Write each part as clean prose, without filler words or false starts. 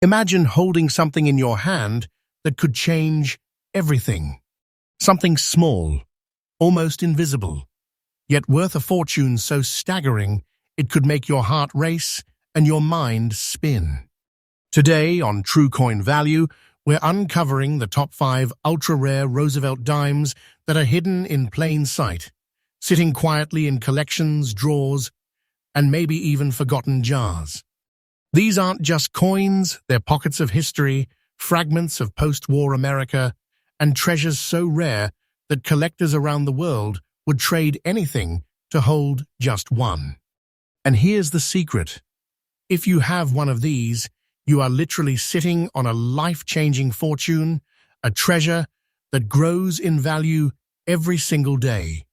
Imagine holding something in your hand that could change everything. Something small, almost invisible, yet worth a fortune so staggering it could make your heart race and your mind spin. Today on True Coin Value, we're uncovering the top 5 ultra-rare Roosevelt Dimes that are hidden in plain sight, sitting quietly in collections, drawers, and maybe even forgotten jars. These aren't just coins, they're pockets of history, fragments of post-war America, and treasures so rare that collectors around the world would trade anything to hold just one. And here's the secret. If you have one of these, you are literally sitting on a life-changing fortune, a treasure that grows in value every single day.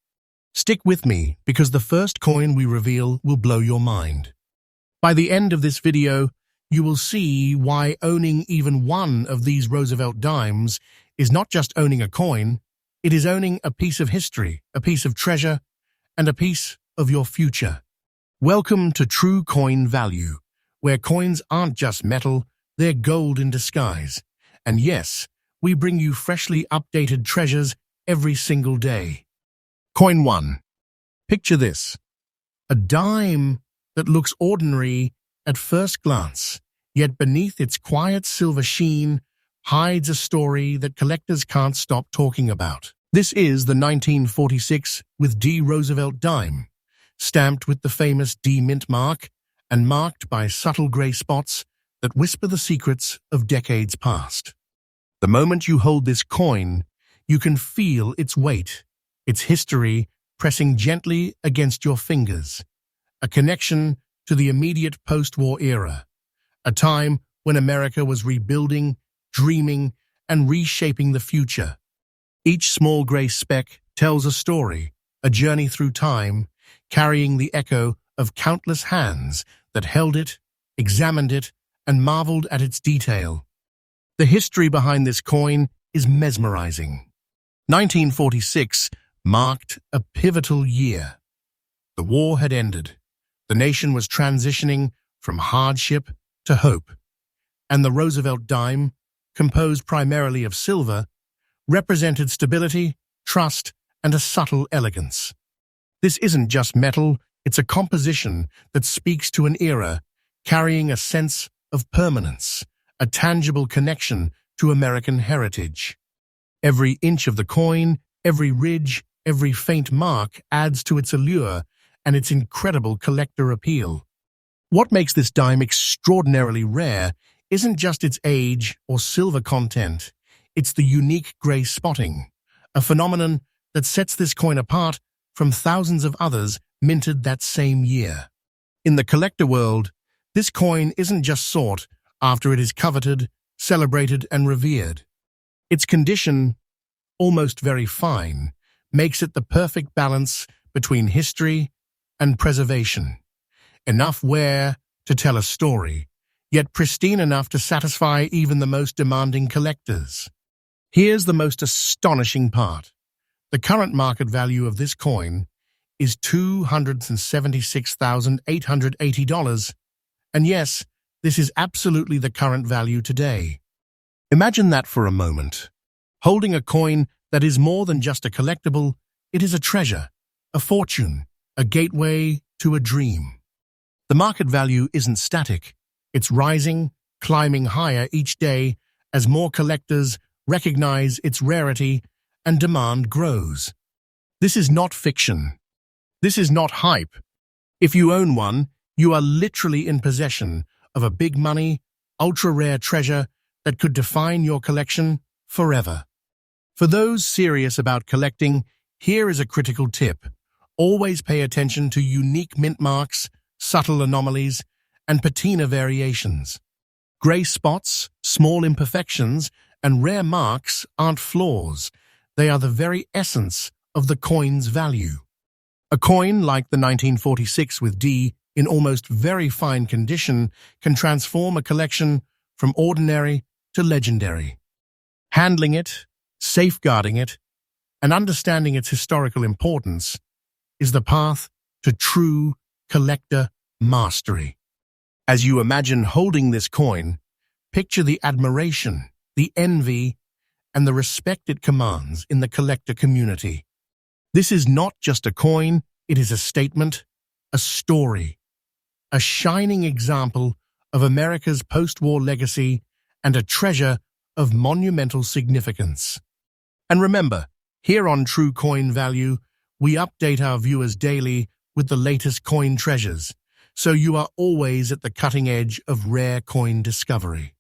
Stick with me, because the first coin we reveal will blow your mind. By the end of this video, you will see why owning even one of these Roosevelt Dimes is not just owning a coin, it is owning a piece of history, a piece of treasure, and a piece of your future. Welcome to True Coin Value, where coins aren't just metal, they're gold in disguise. And yes, we bring you freshly updated treasures every single day. Coin 1. Picture this. A dime that looks ordinary at first glance, yet beneath its quiet silver sheen hides a story that collectors can't stop talking about. This is the 1946 with D Roosevelt dime, stamped with the famous D mint mark and marked by subtle gray spots that whisper the secrets of decades past. The moment you hold this coin, you can feel its weight, its history pressing gently against your fingers, a connection to the immediate post-war era, a time when America was rebuilding, dreaming, and reshaping the future. Each small gray speck tells a story, a journey through time, carrying the echo of countless hands that held it, examined it, and marveled at its detail. The history behind this coin is mesmerizing. 1946 marked a pivotal year. The war had ended. The nation was transitioning from hardship to hope. And the Roosevelt dime, composed primarily of silver, represented stability, trust, and a subtle elegance. This isn't just metal, it's a composition that speaks to an era, carrying a sense of permanence, a tangible connection to American heritage. Every inch of the coin, every ridge, every faint mark adds to its allure and its incredible collector appeal. What makes this dime extraordinarily rare isn't just its age or silver content, it's the unique gray spotting, a phenomenon that sets this coin apart from thousands of others minted that same year. In the collector world, this coin isn't just sought after it is coveted, celebrated, and revered. Its condition, almost very fine, makes it the perfect balance between history and preservation. Enough wear to tell a story, yet pristine enough to satisfy even the most demanding collectors. Here's the most astonishing part. The current market value of this coin is $276,880. And yes, this is absolutely the current value today. Imagine that for a moment. Holding a coin that is more than just a collectible, it is a treasure, a fortune, a gateway to a dream. The market value isn't static. It's rising, climbing higher each day as more collectors recognize its rarity and demand grows. This is not fiction. This is not hype. If you own one, you are literally in possession of a big money, ultra-rare treasure that could define your collection forever. For those serious about collecting, here is a critical tip. Always pay attention to unique mint marks, subtle anomalies, and patina variations. Gray spots, small imperfections, and rare marks aren't flaws. They are the very essence of the coin's value. A coin like the 1946 with D in almost very fine condition can transform a collection from ordinary to legendary. Handling it, safeguarding it, and understanding its historical importance is the path to true collector mastery. As you imagine holding this coin, Picture the admiration, the envy, and the respect it commands in the collector community. This is not just a coin, it is a statement, a story, a shining example of America's post-war legacy and a treasure of monumental significance. And remember, here on True Coin Value, we update our viewers daily with the latest coin treasures, so you are always at the cutting edge of rare coin discovery.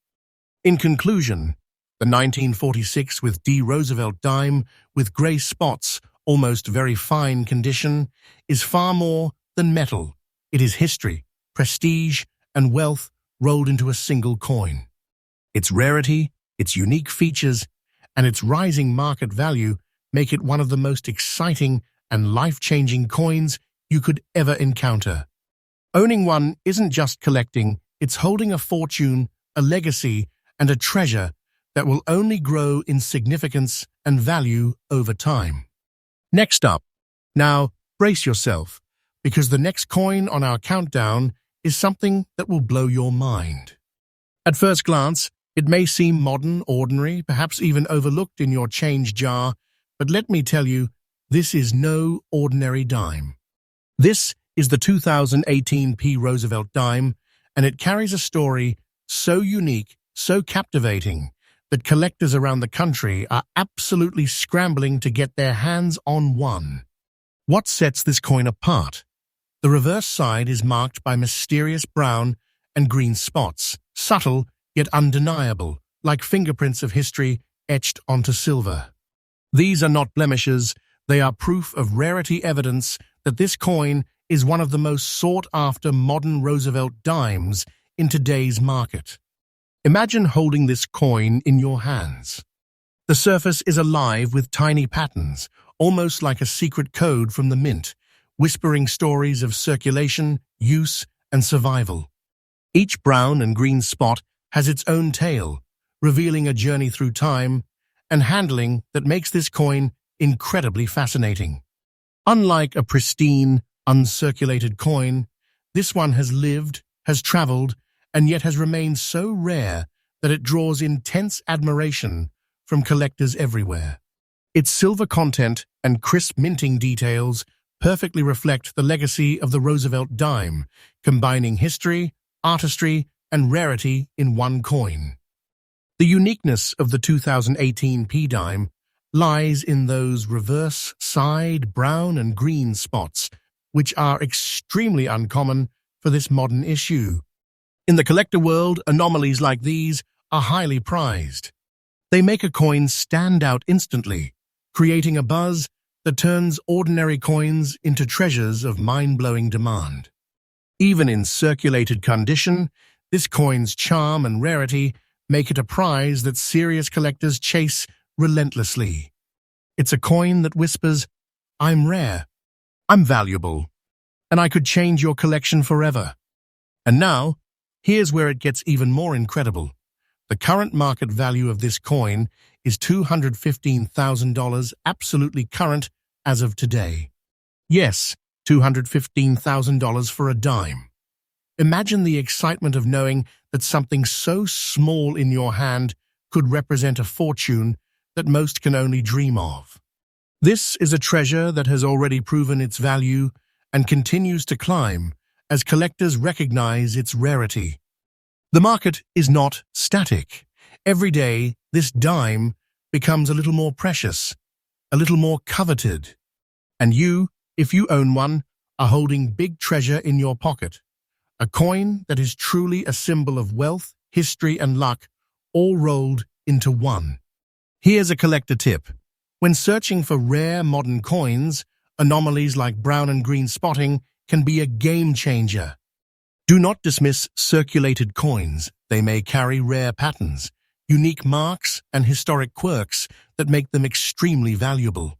In conclusion, the 1946 with D. Roosevelt dime with grey spots, almost very fine condition, is far more than metal. It is history, prestige, and wealth rolled into a single coin. Its rarity, its unique features, and its rising market value make it one of the most exciting and life-changing coins you could ever encounter. Owning one isn't just collecting, it's holding a fortune, a legacy, and a treasure that will only grow in significance and value over time. Next up, now brace yourself, because the next coin on our countdown is something that will blow your mind. At first glance, it may seem modern, ordinary, perhaps even overlooked in your change jar, but let me tell you, this is no ordinary dime. This is the 2018 P. Roosevelt dime, and it carries a story so unique, so captivating, that collectors around the country are absolutely scrambling to get their hands on one. What sets this coin apart? The reverse side is marked by mysterious brown and green spots, subtle yet undeniable, like fingerprints of history etched onto silver. These are not blemishes, they are proof of rarity evidence that this coin is one of the most sought-after modern Roosevelt dimes in today's market. Imagine holding this coin in your hands. The surface is alive with tiny patterns, almost like a secret code from the mint, whispering stories of circulation, use, and survival. Each brown and green spot has its own tale, revealing a journey through time and handling that makes this coin incredibly fascinating. Unlike a pristine, uncirculated coin, this one has lived, has traveled, and yet has remained so rare that it draws intense admiration from collectors everywhere. Its silver content and crisp minting details perfectly reflect the legacy of the Roosevelt dime, combining history, artistry, and rarity in one coin. The uniqueness of the 2018 P dime lies in those reverse side brown and green spots, which are extremely uncommon for this modern issue. In the collector world, anomalies like these are highly prized. They make a coin stand out instantly, creating a buzz that turns ordinary coins into treasures of mind-blowing demand. Even in circulated condition, this coin's charm and rarity make it a prize that serious collectors chase relentlessly. It's a coin that whispers, "I'm rare, I'm valuable, and I could change your collection forever." And now, here's where it gets even more incredible. The current market value of this coin is $215,000, absolutely current as of today. Yes, $215,000 for a dime. Imagine the excitement of knowing that something so small in your hand could represent a fortune that most can only dream of. This is a treasure that has already proven its value and continues to climb as collectors recognize its rarity. The market is not static. Every day, this dime becomes a little more precious, a little more coveted. And you, if you own one, are holding big treasure in your pocket. A coin that is truly a symbol of wealth, history, and luck, all rolled into one. Here's a collector tip. When searching for rare modern coins, anomalies like brown and green spotting can be a game changer. Do not dismiss circulated coins. They may carry rare patterns, unique marks, and historic quirks that make them extremely valuable.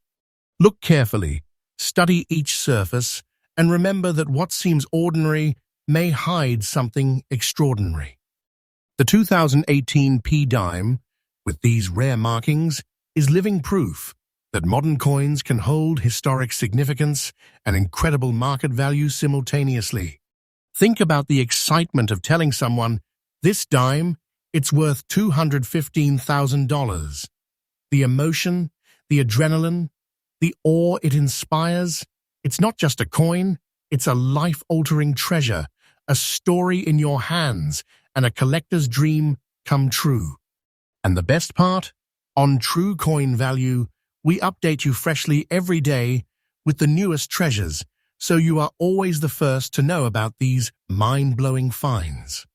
Look carefully, study each surface, and remember that what seems ordinary may hide something extraordinary. The 2018 P dime, with these rare markings, is living proof that modern coins can hold historic significance and incredible market value simultaneously. Think about the excitement of telling someone, "This dime it's worth $215,000. The emotion, the adrenaline, the awe it inspires, it's not just a coin, it's a life-altering treasure, a story in your hands, and a collector's dream come true. And the best part? On True Coin Value, we update you freshly every day with the newest treasures, so you are always the first to know about these mind-blowing finds.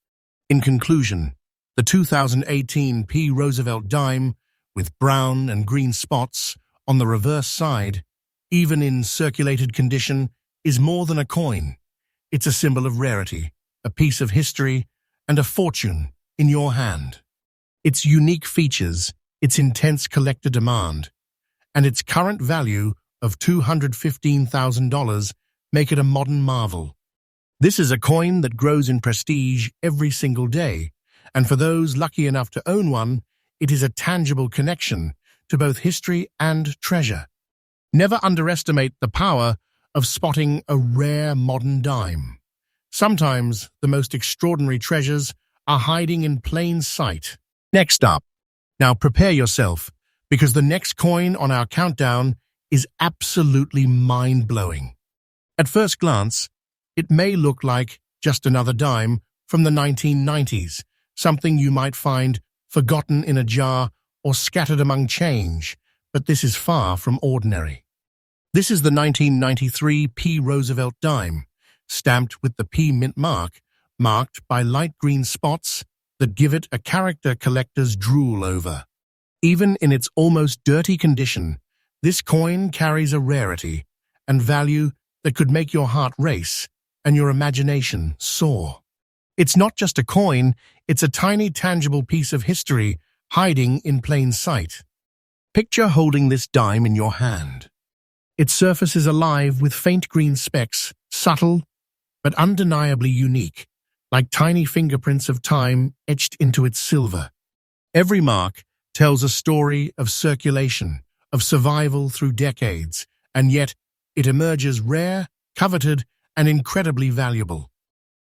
In conclusion, the 2018 P. Roosevelt Dime, with brown and green spots on the reverse side, even in circulated condition, is more than a coin. It's a symbol of rarity, a piece of history, and a fortune in your hand. Its unique features, its intense collector demand, and its current value of $215,000 make it a modern marvel. This is a coin that grows in prestige every single day, and for those lucky enough to own one, it is a tangible connection to both history and treasure. Never underestimate the power of spotting a rare modern dime. Sometimes the most extraordinary treasures are hiding in plain sight. Next up, now prepare yourself, because the next coin on our countdown is absolutely mind-blowing. At first glance, it may look like just another dime from the 1990s, something you might find forgotten in a jar or scattered among change, but this is far from ordinary. This is the 1993 P. Roosevelt Dime, stamped with the P mint mark, marked by light green spots that give it a character collectors drool over. Even in its almost dirty condition, this coin carries a rarity and value that could make your heart race and your imagination soar. It's not just a coin, it's a tiny tangible piece of history hiding in plain sight. Picture holding this dime in your hand. Its surface is alive with faint green specks, subtle but undeniably unique, like tiny fingerprints of time etched into its silver. Every mark tells a story of circulation, of survival through decades, and yet it emerges rare, coveted, and incredibly valuable.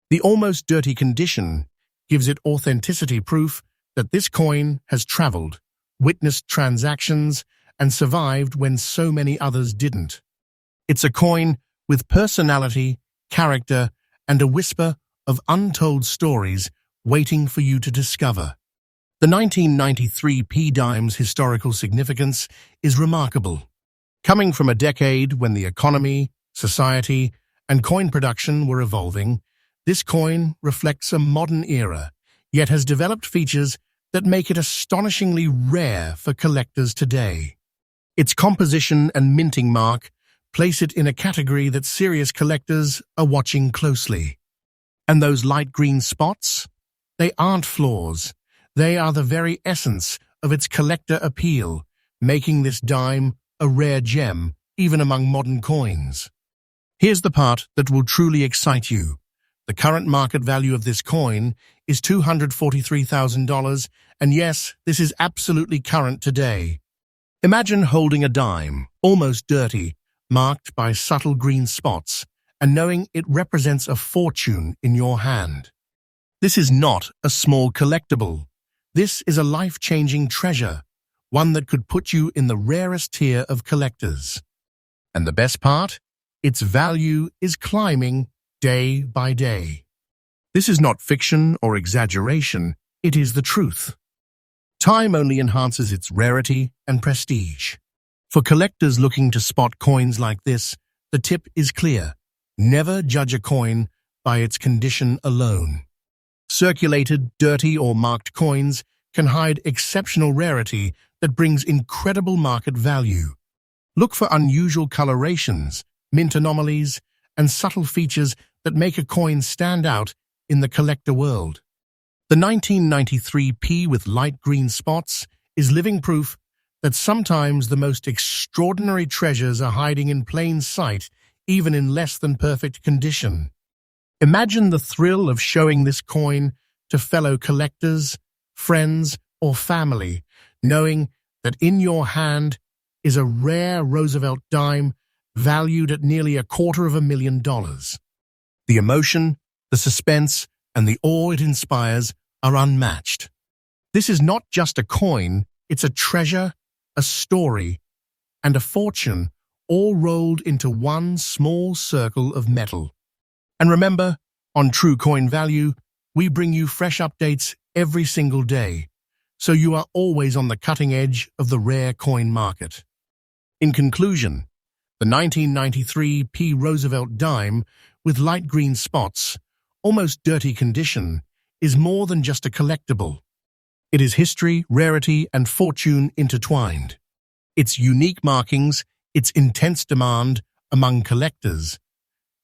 The almost dirty condition gives it authenticity proof that this coin has traveled, witnessed transactions, and survived when so many others didn't. It's a coin with personality, character, and a whisper of untold stories waiting for you to discover. The 1993 P Dime's historical significance is remarkable. Coming from a decade when the economy, society, and coin production were evolving, this coin reflects a modern era, yet has developed features that make it astonishingly rare for collectors today. Its composition and minting mark place it in a category that serious collectors are watching closely. And those light green spots? They aren't flaws. They are the very essence of its collector appeal, making this dime a rare gem, even among modern coins. Here's the part that will truly excite you. The current market value of this coin is $243,000, and yes, this is absolutely current today. Imagine holding a dime, almost dirty, marked by subtle green spots, and knowing it represents a fortune in your hand. This is not a small collectible. This is a life-changing treasure, one that could put you in the rarest tier of collectors. And the best part? Its value is climbing day by day. This is not fiction or exaggeration, it is the truth. Time only enhances its rarity and prestige. For collectors looking to spot coins like this, the tip is clear. Never judge a coin by its condition alone. Circulated, dirty, or marked coins can hide exceptional rarity that brings incredible market value. Look for unusual colorations, mint anomalies, and subtle features that make a coin stand out in the collector world. The 1993 P with light green spots is living proof that sometimes the most extraordinary treasures are hiding in plain sight, even in less than perfect condition. Imagine the thrill of showing this coin to fellow collectors, friends, or family, knowing that in your hand is a rare Roosevelt dime valued at nearly $250,000. The emotion, the suspense, and the awe it inspires are unmatched. This is not just a coin, it's a treasure, a story, and a fortune, all rolled into one small circle of metal. And remember, on True Coin Value, we bring you fresh updates every single day, so you are always on the cutting edge of the rare coin market. In conclusion, the 1993 P. Roosevelt dime with light green spots, almost dirty condition, is more than just a collectible. It is history, rarity, and fortune intertwined. Its unique markings, its intense demand among collectors,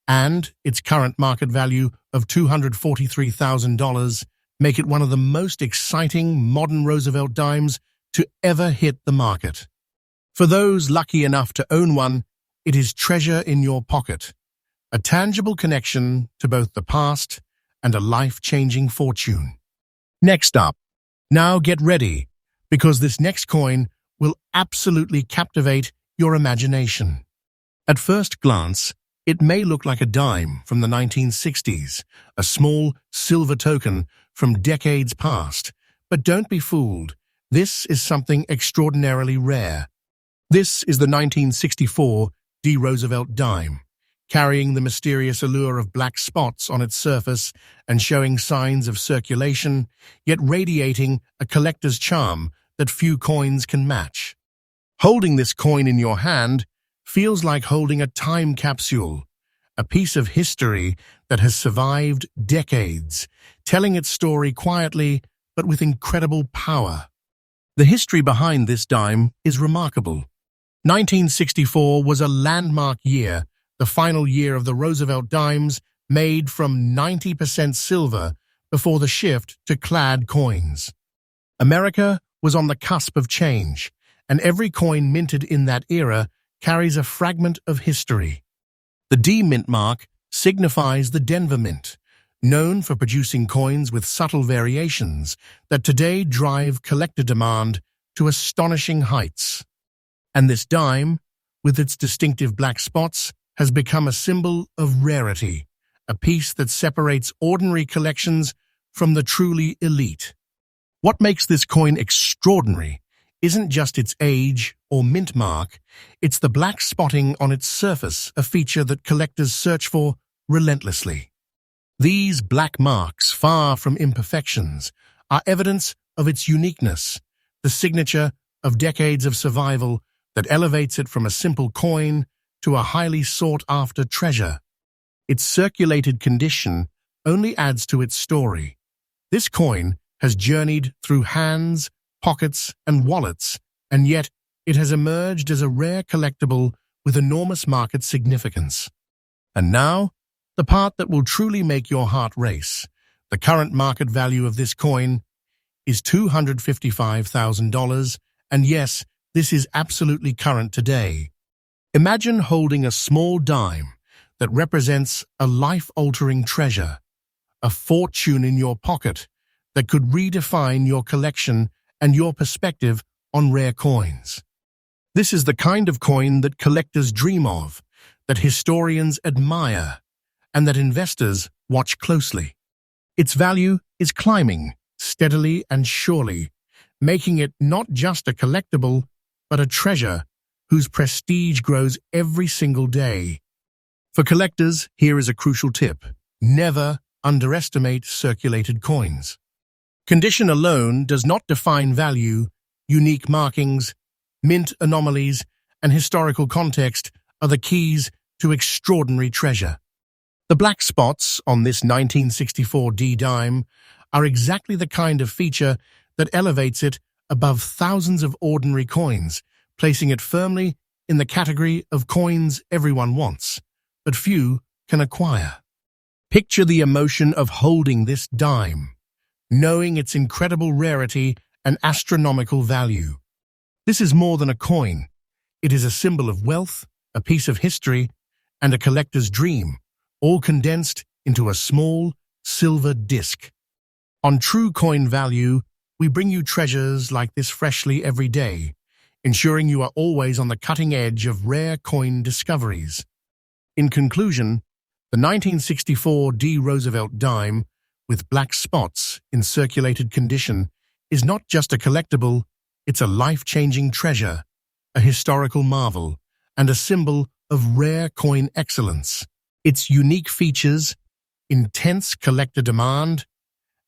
and its current market value of $243,000 make it one of the most exciting modern Roosevelt dimes to ever hit the market. For those lucky enough to own one, it is treasure in your pocket, a tangible connection to both the past and a life-changing fortune. Next up, now get ready, because this next coin will absolutely captivate your imagination. At first glance, it may look like a dime from the 1960s, a small silver token from decades past, but don't be fooled. This is something extraordinarily rare. This is the 1964 D. Roosevelt dime, carrying the mysterious allure of black spots on its surface and showing signs of circulation, yet radiating a collector's charm that few coins can match. Holding this coin in your hand feels like holding a time capsule, a piece of history that has survived decades, telling its story quietly but with incredible power. The history behind this dime is remarkable. 1964 was a landmark year, the final year of the Roosevelt dimes, made from 90% silver before the shift to clad coins. America was on the cusp of change, and every coin minted in that era carries a fragment of history. The D mint mark signifies the Denver Mint, known for producing coins with subtle variations that today drive collector demand to astonishing heights. And this dime, with its distinctive black spots, has become a symbol of rarity, a piece that separates ordinary collections from the truly elite. What makes this coin extraordinary isn't just its age or mint mark, it's the black spotting on its surface, a feature that collectors search for relentlessly. These black marks, far from imperfections, are evidence of its uniqueness, the signature of decades of survival that elevates it from a simple coin to a highly sought-after treasure. Its circulated condition only adds to its story. This coin has journeyed through hands, pockets, and wallets, and yet it has emerged as a rare collectible with enormous market significance. And now, the part that will truly make your heart race. The current market value of this coin is $255,000, and yes, this is absolutely current today. Imagine holding a small dime that represents a life-altering treasure, a fortune in your pocket that could redefine your collection and your perspective on rare coins. This is the kind of coin that collectors dream of, that historians admire, and that investors watch closely. Its value is climbing steadily and surely, making it not just a collectible, but a treasure whose prestige grows every single day. For collectors, here is a crucial tip: never underestimate circulated coins. Condition alone does not define value. Unique markings, mint anomalies, and historical context are the keys to extraordinary treasure. The black spots on this 1964 D dime are exactly the kind of feature that elevates it above thousands of ordinary coins, placing it firmly in the category of coins everyone wants, but few can acquire. Picture the emotion of holding this dime, knowing its incredible rarity and astronomical value. This is more than a coin. It is a symbol of wealth, a piece of history, and a collector's dream, all condensed into a small, silver disc. On True Coin Value, we bring you treasures like this freshly every day, ensuring you are always on the cutting edge of rare coin discoveries. In conclusion, the 1964 D. Roosevelt dime, with black spots in circulated condition, is not just a collectible, it's a life-changing treasure, a historical marvel, and a symbol of rare coin excellence. Its unique features, intense collector demand,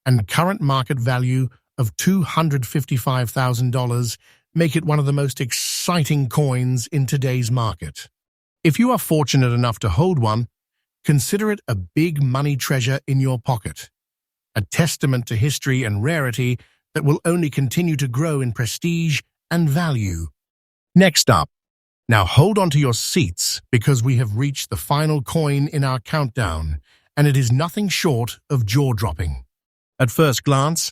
and current market value of $255,000 make it one of the most exciting coins in today's market. If you are fortunate enough to hold one, consider it a big money treasure in your pocket, a testament to history and rarity that will only continue to grow in prestige and value. Next up, now hold on to your seats because we have reached the final coin in our countdown, and it is nothing short of jaw-dropping. At first glance,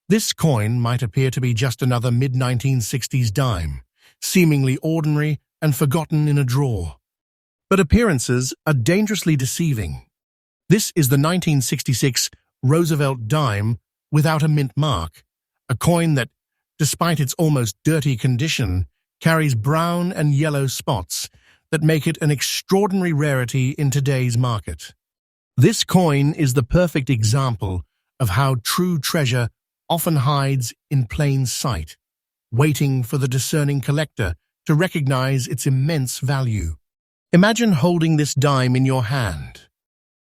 this coin might appear to be just another mid-1960s dime, seemingly ordinary and forgotten in a drawer. But appearances are dangerously deceiving. This is the 1966 Roosevelt dime without a mint mark, a coin that, despite its almost dirty condition, carries brown and yellow spots that make it an extraordinary rarity in today's market. This coin is the perfect example of how true treasure often hides in plain sight, waiting for the discerning collector to recognize its immense value. Imagine holding this dime in your hand.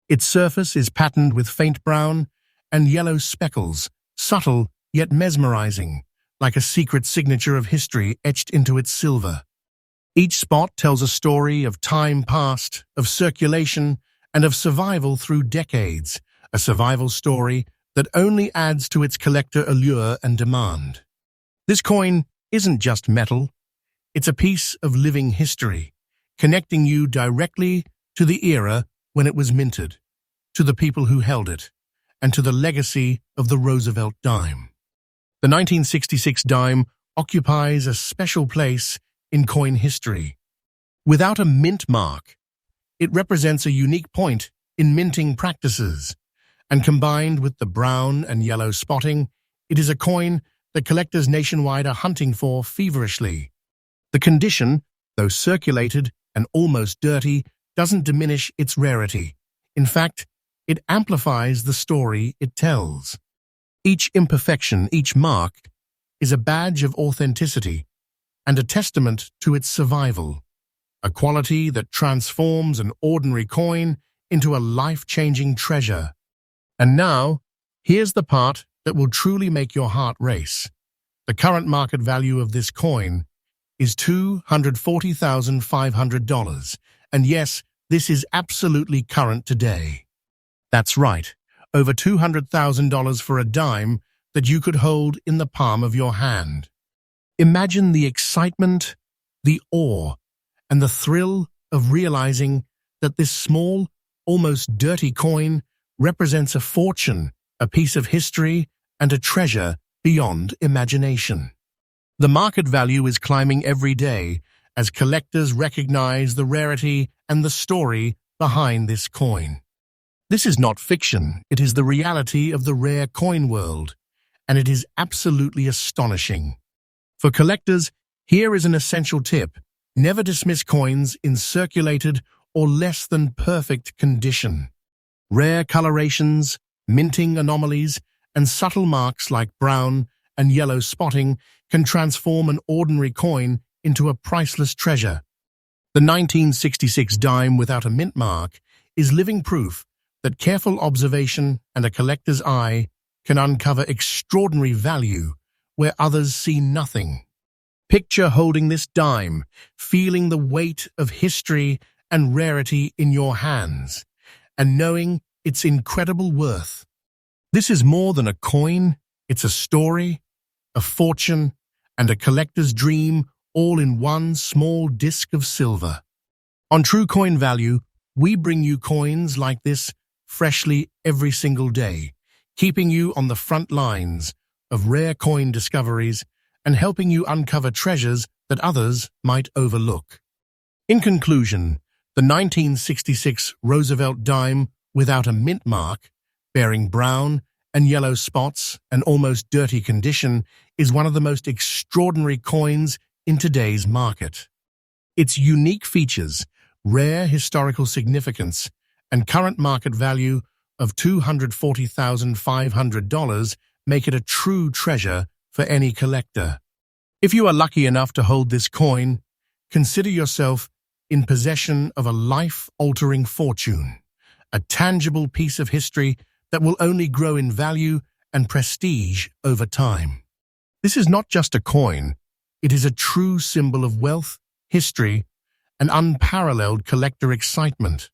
Its surface is patterned with faint brown and yellow speckles, subtle yet mesmerizing, like a secret signature of history etched into its silver. Each spot tells a story of time past, of circulation, and of survival through decades, a survival story that only adds to its collector allure and demand. This coin isn't just metal, it's a piece of living history, connecting you directly to the era when it was minted, to the people who held it, and to the legacy of the Roosevelt dime. The 1966 dime occupies a special place in coin history. Without a mint mark, it represents a unique point in minting practices, and combined with the brown and yellow spotting, it is a coin that collectors nationwide are hunting for feverishly. The condition, though circulated and almost dirty, doesn't diminish its rarity. In fact, it amplifies the story it tells. Each imperfection, each mark, is a badge of authenticity and a testament to its survival, a quality that transforms an ordinary coin into a life-changing treasure. And now, here's the part that will truly make your heart race. The current market value of this coin is $240,500, and yes, this is absolutely current today. That's right, over $200,000 for a dime that you could hold in the palm of your hand. Imagine the excitement, the awe, and the thrill of realizing that this small, almost dirty coin represents a fortune, a piece of history, and a treasure beyond imagination. The market value is climbing every day as collectors recognize the rarity and the story behind this coin. This is not fiction, it is the reality of the rare coin world, and it is absolutely astonishing. For collectors, here is an essential tip: never dismiss coins in circulated or less than perfect condition. Rare colorations, minting anomalies, and subtle marks like brown and yellow spotting can transform an ordinary coin into a priceless treasure. The 1966 dime without a mint mark is living proof that careful observation and a collector's eye can uncover extraordinary value where others see nothing. Picture holding this dime, feeling the weight of history and rarity in your hands, and knowing its incredible worth. This is more than a coin, it's a story, a fortune, and a collector's dream all in one small disc of silver. On True Coin Value, we bring you coins like this freshly every single day, keeping you on the front lines of rare coin discoveries and helping you uncover treasures that others might overlook. In conclusion, the 1966 Roosevelt dime without a mint mark, bearing brown and yellow spots and almost dirty condition, is one of the most extraordinary coins in today's market. Its unique features, rare historical significance, and current market value of $240,500 make it a true treasure for any collector. If you are lucky enough to hold this coin, consider yourself in possession of a life-altering fortune, a tangible piece of history that will only grow in value and prestige over time. This is not just a coin, it is a true symbol of wealth, history, and unparalleled collector excitement.